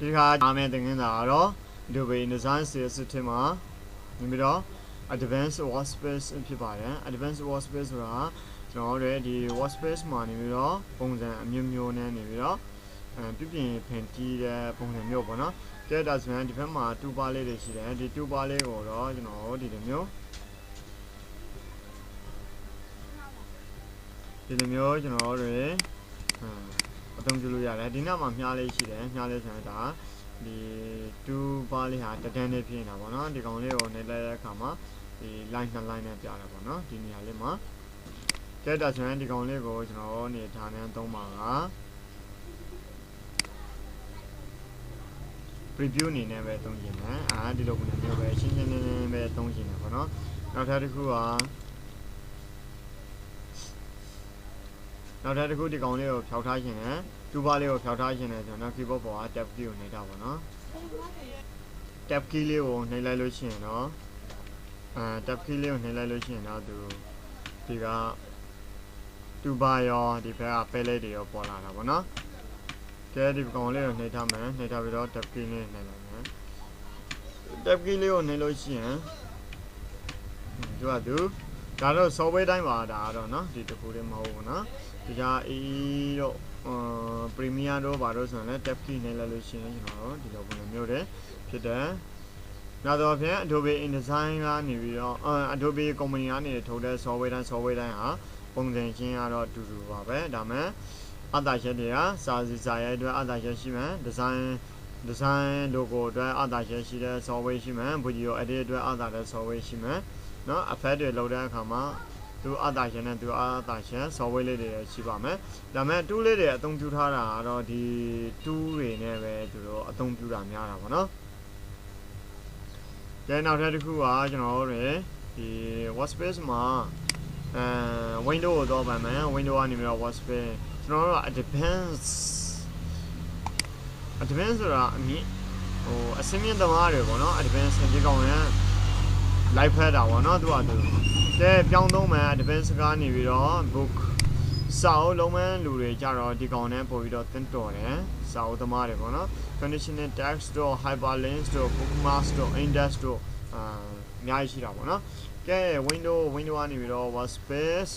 ဒီခါနာမည်သင်ခန်းစာကတော့ Adobe Indesign Myanmar မှာပြီးတော့ Advanced Workspace ဖြစ်ပါတယ် Advanced Workspace ဆိုတာကျွန်တော်တို့ဒီ Workspace မှာနေပြီးတော့ပုံစံအမျိုးမျိုးနဲ့နေပြီးတော့ပြုပြင်ဖန်တီးတဲ့ပုံစံမျိုးပေါ့နော်ကဲဒါဆိုရင်ဒီဘက်မှာ2ပါးလေးတွေရှိတယ်ဒီ2ပါးလေးကိုတော့ကျွန်တော်တို့ဒီလိုမျိုးကျွန်တော်တို့အသုံးပြုလို့ရတယ်ဒီနောက်မှာမြားလေးရှိတယ်မြားလေးဆိုရင်ဒါဒီ2ပါးလေးဟာတဒန်းလေးဖြစ်နေတာပေါ့နော်ဒီကောင်လေးကိုနှိပ်လိုက်တဲ့အခါမှာဒီ line 2 line နဲ့ပြတယ်ပေါ့နော်ဒီနေရာလေးမှာကဲဒါဆိုရင်ဒီကောင်လေးကိုကျွန်တော်တို့နေထားနေသုံးပါက preview အနေနဲ့ပဲသုံးခြင်းတယ်ဒီလိုပုံစံမျိုးပဲရှင်းရှင်းလင်းလင်းပဲသုံးခြင်းတယ်ပေါ့နော်နောက်ထပ်တစ်ခုကဒီကောင်လေးကိုဖျောက်ထားခြင်းတယ်2ပါးလေးကိုဖျောက်ထားခြင်းတယ်ဆိုတော့ keyboard ပေါ်က tab key ကိုနှိပ်တာပေါ့နော် tab key လေးကိုနှိပ်လိုက်လို့ရှိရင်တော့tab key လေးကိုနှိပ်လိုက်လို့ရှိရင်တော့ဒီက2ပါးရောဒီဘက်ကပဲလေးတွေရောပေါ်လာတာပေါ့နော်ကဲဒီကောင်လေးကိုနှိပ်ထားမယ်နှိပ်ထားပြီးတော့ tab key လေးနှိပ်လိုက်မယ် tab key လေးကိုနှိပ်လို့ရှိရင်ဒါတော့ software တိုင်းပါဒါတော့เนาะဒီတစ်ခုလေးမဟုတ်ဘူးเนาะဒီက တော့ Premiere တော့ဘာလို့ဆိုရင်လည်း tab key နဲ့လိုက်လို့ရှိရင်ကျွန်တော်ဒီလိုပုံစံမျိုးတွေဖြစ်တယ်နောက်တော့ဖြင့် Adobe Indesign ကနေပြီးတော့Adobe Company ကနေထုတ်တဲ့ software တိုင်းဟာပုံစံချင်းကတော့အတူတူပါပဲဒါမဲ့အသာချက်တွေကစာရဲ့အတွက်အသာချက်ရှိမယ် design logo အတွက်အသာချက်ရှိတဲ့ software ရှိမယ် video edit အတွက်အသာတဲ့ software ရှိမယ်เนาะ effect တွေလောက်တဲ့အခါမှာသူအသာရှင်နဲ့သူအသာရှင် software လေးတွေရှိပါမယ်ဒါမဲ့ tool လေးတွေအသုံးပြုထားတာကတော့ဒီ tool တွေနဲ့ပဲသူတို့အသုံးပြုတာများတာပေါ့နော်ကဲနောက်ထပ်တစ်ခုကကျွန်တော်တို့ဒီ Workspace မှာwindow ကိုတော့ဗမယ် window ကနေပြီးတော့ Workspace ကျွန်တော်တို့က advanced ဆိုတာအမြင့်အစင်းမြင့်သမားတွေပေါ့နော် advanced ဒီကောင်ရန် live ဖတ်တာပေါ့နော်သူကကဲပြောင်းသုံးမယ် advanced ကနေပြီးတော့ book စာအုပ်လုံးမဲ့လူတွေကြတော့ဒီကောင်နဲ့ပို့ပြီးတော့တင်တော်တယ်စာအုပ်သမားတွေပေါ့နော် conditional text တို့ hyperlinks တို့ bookmarks တို့ index တို့အများကြီးရှိတာပေါ့နော်ကဲ window ကနေပြီးတော့ workspace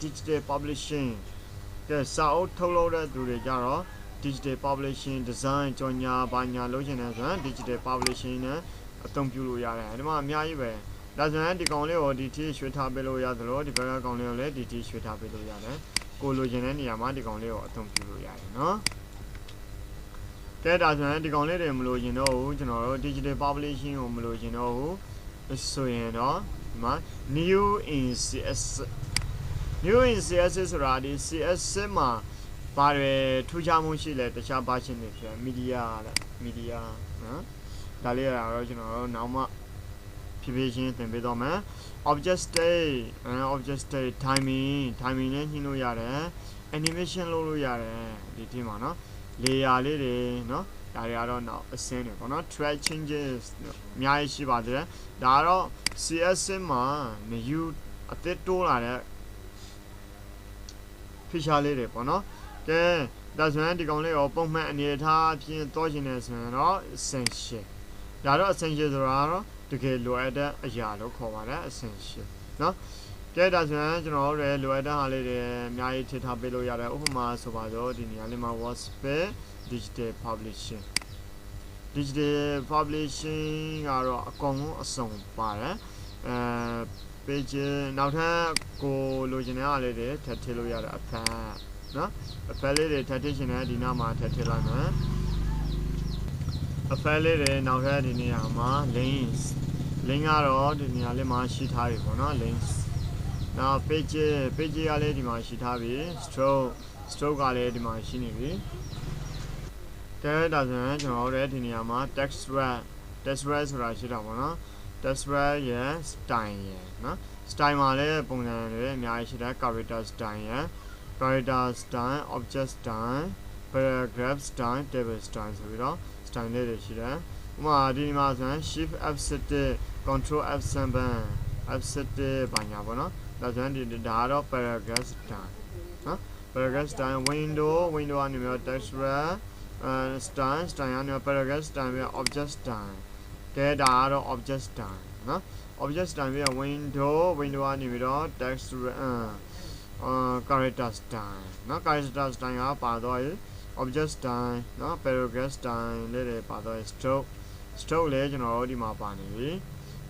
digital publishing ကဲစာအုပ်ထုတ်လုပ်တဲ့သူတွေကြတော့ digital publishing design ကြော်ညာဘာညာလုပ်ချင်တယ်ဆိုရင် digital publishing နဲ့အသုံးပြုလို့ရတယ်ဒီမှာအများကြီးပဲဒါဆိုရင်ဒီကောင်လေးကိုဒီထိရွှေ့ထားပေးလို့ရသလိုဒီဘက်ကကောင်လေးကိုလည်းဒီထိရွှေ့ထားပေးလို့ရတယ်ကိုလိုချင်တဲ့နေရာမှာဒီကောင်လေးကိုအသုံးပြုလို့ရတယ်နော်ကဲဒါဆိုရင်ဒီကောင်လေးတွေမလို့ရင်တော့ဘူးကျွန်တော်တို့ digital publishing ကိုမလို့ရင်တော့ဘူးဆိုရင်တော့ဒီမှာ new in CSS ဆိုတာဒီ CSS မှာဘာတွေထူးခြားမှုရှိလဲတခြား version တွေဖြစ် media နော်ဒါလေးကတော့ကျွန်တော်တို့နောက်မှဖြည်းဖြည်းချင်းသင်ပေးတော့မယ် object state timing နဲ့ညှိလို့ရတယ် animation လုပ်လို့ရတယ်ဒီทีမှာเนาะ layer လေးတွေเนาะဒါတွေကတော့နောက်အဆင်းတွေပေါ့เนาะ track changes အများကြီးရှိပါသေးတယ်ဒါကတော့ CSS မှာ new အသစ်တိုးလာတဲ့ feature လေးတွေပေါ့เนาะကဲဒါဆိုရင်ဒီကောင်လေးကိုပုံမှန်အနေထားအဖြစ်သွားခြင်းနဲ့ဆိုရင်တော့ essential ဒါတော့ essential ဆိုတာတော့တကယ်လိုအပ်တဲ့အရာလို့ခေါ်ပါတယ် essential เนาะကဲဒါဆိုရင်ကျွန်တော်တို့လိုအပ်တဲ့ဟာလေးတွေအများကြီးထည့်ထားပေးလို့ရတယ်ဥပမာဆိုပါတော့ဒီနေရာလေးမှာ Workspace digital publishing ကတော့အကုန်လုံးအစုံပါတယ်page နောက်ထပ်ကိုလိုချင်တဲ့ဟာလေးတွေထည့်ထည့်လို့ရတယ်အဖက်เนาะအဖက်လေးတွေထည့်ထည့်ချင်တဲ့ဒီနားမှာထည့်ထည့်လိုက်မယ်အဖက်လေးတွေနောက်ထပ်ဒီနေရာမှာ links ကတော့ဒီနေရာလေးမှာရှိထားပြီပေါ့နော် links နောက် page ကလည်းဒီမှာရှိထားပြီ stroke ကလည်းဒီမှာရှိနေပြီကဲဒါဆိုရင်ကျွန်တော်တို့ဒီနေရာမှာ text wrap ဆိုတာရှိတာပေါ့နော် text wrap ရဲ့ style ရဲ့နော် style မှာလည်းပုံစံတွေအများကြီးရှိတယ် character style ရဲ့ character style object style paragraph style table style ဆိုပြီးတော့ style လေးတွေရှိတယ်ဥပမာဒီမှာဆိုရင် shift F7 control F7 ဘာညာပေါ့နော်ဒါဆိုရင်ဒါကတော့ paragraph style နော် paragraph style window ကနေပြီးတော့ text wrap style style paragraph style object style ကဲဒါကတော့ object style နော် object style ပြီးတော့ window ကနေပြီးတော့ text character style နော် character style ကပါတော့ object style နော် paragraph style လေးတွေပါတော့ stroke လည်းကျွန်တော်တို့ဒီမှာပါနေပြီ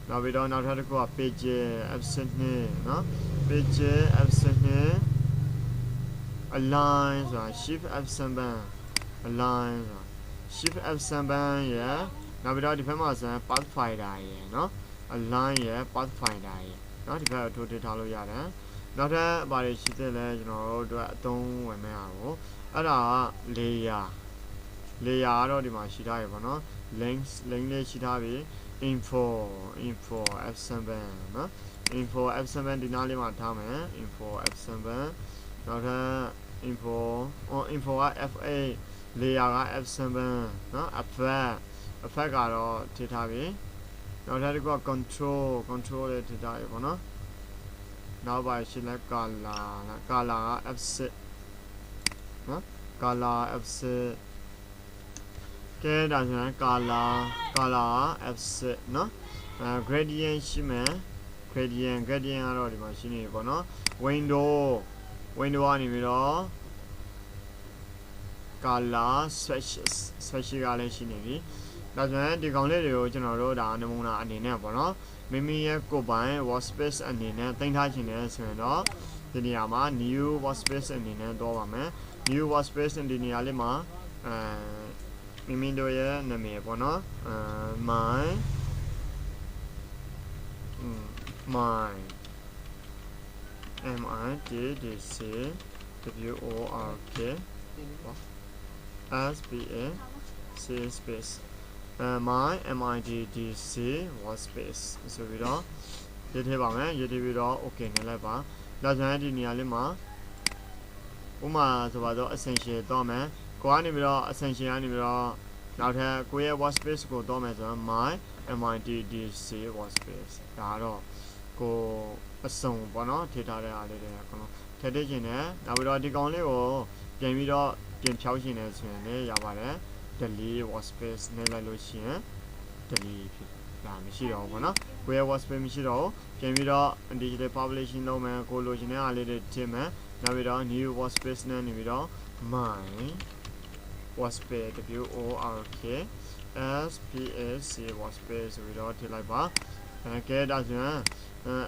နောက်ပြီးတော့နောက်ထပ်တစ်ခုက page absent နော် page absent align ဆိုတာ shift absent band align ဆိုတာ shift absent band ရယ်နောက်ပြီးတော့ဒီဘက်မှာဆိုရင် pathfinder ရယ်နော် align ရယ် pathfinder ရယ်နော်ဒီဘက်ကိုထိုးထည့်ထားလို့ရတယ်နောက်ထပ်ဘာတွေရှိသေးလဲကျွန်တော်တို့အတွက်အသုံးဝင်မဲ့အားကိုအဲ့ဒါက layer ကတော့ဒီမှာရှိထားရပေါ့နော် link လေးရှိထားပြီ info absent band နော် info absent band ဒီနားလေးမှာထားမယ် info absent band နောက်ထပ် infoက fa layer က absent band နော် effect ကတော့ထည့်ထားပြီနောက်ထပ်တစ်ခုက control လေးထည့်ထားရပေါ့နော်နောက်ပါရှိလဲ color က offset နော် color offset ကဲဒါဆိုရင် color offset နော်gradient ရှိမယ် gradient ကတော့ဒီမှာရှိနေပြီပေါ့နော် window ကနေပြီးတော့ color swatch ကလည်းရှိနေပြီဒါဆိုရင်ဒီကောင်လေးတွေကိုကျွန်တော်တို့ဒါနမူနာအနေနဲ့ပေါ့နော်မိမိရဲ့ကိုယ်ပိုင် workspace အနေနဲ့တင်ထားခြင်းနဲ့ဆိုရင်တော့ဒီနေရာမှာ new workspace အနေနဲ့တော့ပါမယ် new workspace ဒီနေရာလေးမှာမိမိတို့ရဲ့နာမည်ပေါ့နော်my MITDC WORK SPA C space my MITDC workspace ဆိုပြီးတော့ရေးထည့်ပါမယ်ရေးထည့်ပြီးတော့ okay နဲ့လိုက်ပါဒါဆိုရင်ဒီနေရာလေးမှာဥမာဆိုပါတော့ essential တော့မယ်ကိုကနေပြီးတော့ essential ကနေပြီးတော့နောက်ထပ်ကိုရဲ့ workspace ကိုတော့မယ်ဆိုတော့ my MITDC workspace ဒါတော့ကိုအစုံပေါ့နော်ထည့်ထားတဲ့အားလေးတွေအကုန်လုံးထည့်ခြင်းနဲ့နောက်ပြီးတော့ဒီကောင်လေးကိုပြန်ပြီးတော့ပြင်ဖြောင်းခြင်းနဲ့ဆိုရင်လည်းရပါတယ် delete workspace နဲ့လိုက်လို့ရှိရင် delete ဖြစ်တာမရှိတော့ဘူးပေါ့နော်ကိုရဲ့ workspace မရှိတော့ပြန်ပြီးတော့ digital publishing လုပ်မယ်ကိုလိုချင်တဲ့အားလေးတွေထည့်မယ်နောက်ပြီးတော့ new workspace နဲ့နေပြီးတော့ my workspace WORK SPAC workspace ဆိုပြီးတော့ထည့်လိုက်ပါကဲဒါဆိုရင်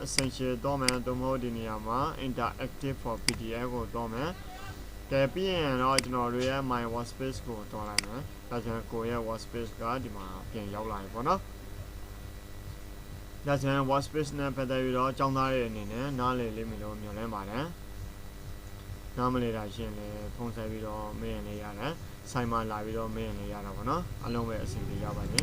essential တော့မယ်သို့မဟုတ်ဒီနေရာမှာ interactive for PDF ကိုတော့မယ်ကဲပြီးရင်တော့ကျွန်တော်တို့ရဲ့ my workspace ကိုတော့လိုက်မယ်ဒါဆိုရင်ကိုရဲ့ workspace ကဒီမှာပြန်ရောက်လာပြီပေါ့နော်ဒါဆိုရင် workspace နဲ့ပတ်သက်ပြီးတော့ចောင်းသားရဲ့အနေနဲ့နားလည်လိမ့်မယ်လို့မျှော်လင့်ပါတယ်နားမလည်တာရှင်းလေဖုန်းဆက်ပြီးတော့မေးရင်လည်းရတယ်ဆိုင်မှာလာပြီးတော့မေးရင်လည်းရတာပေါ့နော်အားလုံးပဲအဆင်ပြေရပါစေ